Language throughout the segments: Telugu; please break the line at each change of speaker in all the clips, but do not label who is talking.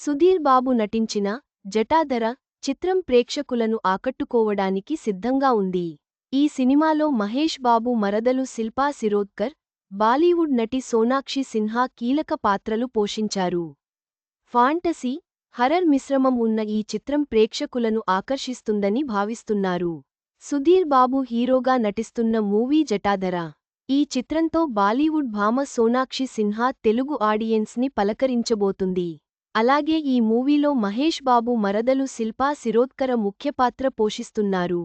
సుధీర్ బాబు నటించిన జటాధర చిత్రం ప్రేక్షకులను ఆకట్టుకోవడానికి సిద్ధంగా ఉంది. ఈ సినిమాలో మహేష్ బాబు మరదలు శిల్పా శిరోద్కర్, బాలీవుడ్ నటి సోనాక్షి సిన్హా కీలక పాత్రలు పోషించారు. ఫాంటసీ, హర్రర్ మిశ్రమం ఉన్న ఈ చిత్రం ప్రేక్షకులను ఆకర్షిస్తుందని భావిస్తున్నారు. సుధీర్ బాబు హీరోగా నటిస్తున్న మూవీ జటాధర. ఈ చిత్రంతో బాలీవుడ్ భామ సోనాక్షి సిన్హా తెలుగు ఆడియన్స్ని పలకరించబోతుంది. అలాగే ఈ మూవీలో మహేష్ బాబు మరదలు శిల్పా శిరోద్కర ముఖ్య పాత్ర పోషిస్తున్నారు.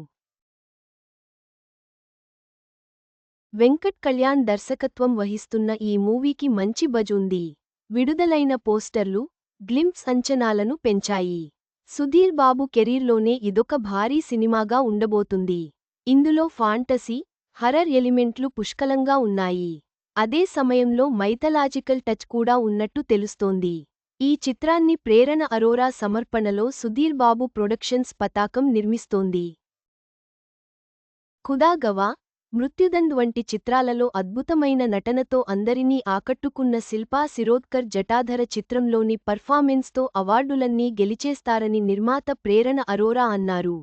వెంకట్ కళ్యాణ్ దర్శకత్వం వహిస్తున్న ఈ మూవీకి మంచి బజ్ ఉంది. విడుదలైన పోస్టర్లు, గ్లింప్స్ అంచనాలను పెంచాయి. సుధీర్ బాబు కెరీర్లోనే ఇదొక భారీ సినిమాగా ఉండబోతుంది. ఇందులో ఫాంటసీ, హర్రర్ ఎలిమెంట్లు పుష్కలంగా ఉన్నాయి. అదే సమయంలో మైథలాజికల్ టచ్ కూడా ఉన్నట్టు తెలుస్తోంది. ఈ చిత్రాన్ని ప్రేరణ అరోరా సమర్పణలో సుధీర్ బాబు ప్రొడక్షన్స్ పతాకం నిర్మిస్తోంది. ఖుదా గవా, మృత్యుదండ్ వంటి చిత్రాలలో అద్భుతమైన నటనతో అందరినీ ఆకట్టుకున్న శిల్పా శిరోద్కర్ జటాధర చిత్రంలోని పర్ఫార్మెన్స్తో అవార్డులన్నీ గెలిచేస్తారని నిర్మాత ప్రేరణ అరోరా అన్నారు.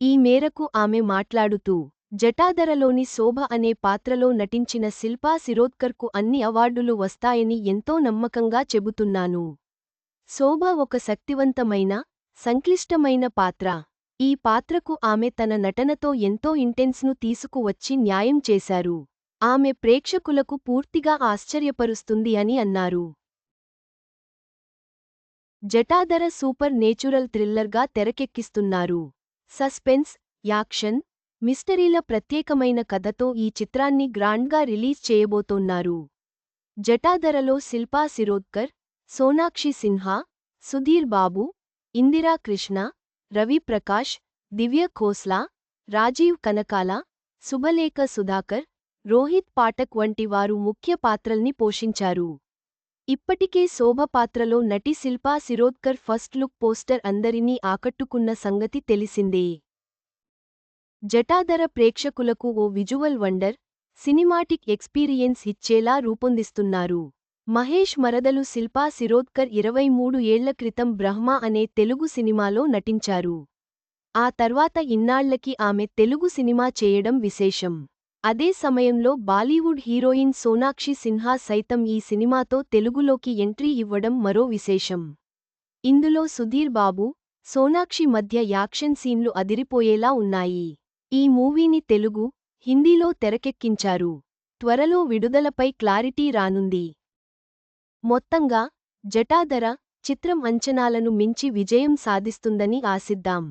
ఈ మేరకు ఆమె మాట్లాడుతూ, జటాధరలోని శోభ అనే పాత్రలో నటించిన శిల్పా శిరోద్కర్కు అన్ని అవార్డులు వస్తాయని ఎంతో నమ్మకంగా చెబుతున్నాను. శోభ ఒక శక్తివంతమైన, సంక్లిష్టమైన పాత్ర. ఈ పాత్రకు ఆమె తన నటనతో ఎంతో ఇంటెన్స్ను తీసుకువచ్చి న్యాయం చేశారు. ఆమె ప్రేక్షకులకు పూర్తిగా ఆశ్చర్యపరుస్తుంది అని అన్నారు. Jatadhara super natural థ్రిల్లర్గా తెరకెక్కిస్తున్నారు. Suspense, action, మిస్టరీల ప్రత్యేకమైన కథతో ఈ చిత్రాన్ని గ్రాండ్గా రిలీజ్ చేయబోతోన్నారు. జటాధరలో శిల్పా శిరోద్కర్, సోనాక్షి సిన్హా, సుధీర్ బాబు, ఇందిరా కృష్ణ, రవి ప్రకాష్, దివ్య ఖోస్లా, రాజీవ్ కనకాల, శుభలేఖ సుధాకర్, రోహిత్ పాఠక్ వంటి వారు ముఖ్య పాత్రల్ని పోషించారు. ఇప్పటికే శోభ పాత్రలో నటి Shilpa Shirodkar first look poster అందరినీ ఆకట్టుకున్న సంగతి తెలిసిందే. జటాధర ప్రేక్షకులకు ఓ విజువల్ వండర్, సినిమాటిక్ ఎక్స్పీరియన్స్ ఇచ్చేలా రూపొందిస్తున్నారు. మహేష్ మరదలు శిల్పా శిరోద్కర్ 23 ఏళ్ల క్రితం బ్రహ్మ అనే తెలుగు సినిమాలో నటించారు. ఆ తర్వాత ఇన్నాళ్లకి ఆమె తెలుగు సినిమా చేయడం విశేషం. అదే సమయంలో బాలీవుడ్ హీరోయిన్ సోనాక్షి సిన్హా సైతం ఈ సినిమాతో తెలుగులోకి ఎంట్రీ ఇవ్వడం మరో విశేషం. ఇందులో సుధీర్ బాబు, సోనాక్షి మధ్య యాక్షన్ సీన్లు అదిరిపోయేలా ఉన్నాయి. ఈ మూవీని తెలుగు, హిందీలో తెరకెక్కించారు. త్వరలో విడుదలపై క్లారిటీ రానుంది. మొత్తంగా జటాధర చిత్రం అంచనాలను మించి విజయం సాధిస్తుందని ఆశిద్దాం.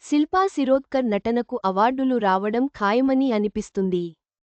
శిల్పా శిరోద్కర్ నటనకు అవార్డులు రావడం ఖాయమని అనిపిస్తుంది.